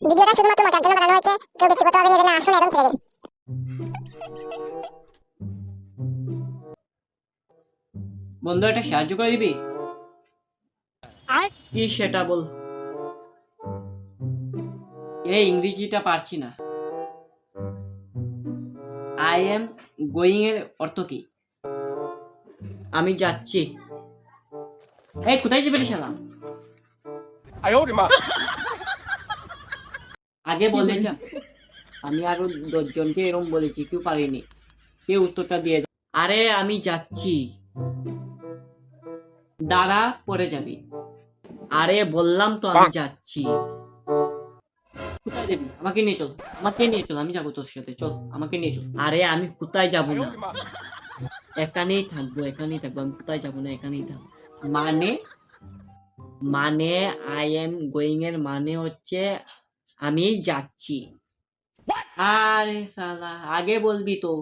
ভিডিওটা শুধুমাত্র মজার জন্য বানানো হয়েছে, কেউ ব্যক্তিগতভাবে নেবেন না। আসুন এবং ছেড়ে দিন। বন্ধু একটা সাহায্য করে দিবি? কি সেটা বল। এই ইংরেজিটা পারছি না। আই এম গোয়িং এর অর্থ কি? আমি যাচ্ছি। এই কোথায় যাবে রে শালা? আগে বলে যা। আমি আরো 10 জনকে এরকম বলেছি, কেউ পারেনি। কেউ উত্তরটা দিয়ে যা। আরে আমি যাচ্ছি। দাঁড়া, পরে যাবি। আরে বললাম তো আমি যাচ্ছি। কোথায় যাবি? আমাকে নিয়ে চল। আমাকে নিয়ে চল, আমি যাবো তোর সাথে। চল, আমাকে নিয়ে চল। আরে আমি কোথায় যাব না, এখানেই থাকবো, এখানেই থাকবো। আমি কোথায় যাব না, এখানেই থাকবো। মানে মানে আই এম গোয়িং এর মানে হচ্ছে আমি যাচ্ছি। আরে সালা, আগে বলবি তো।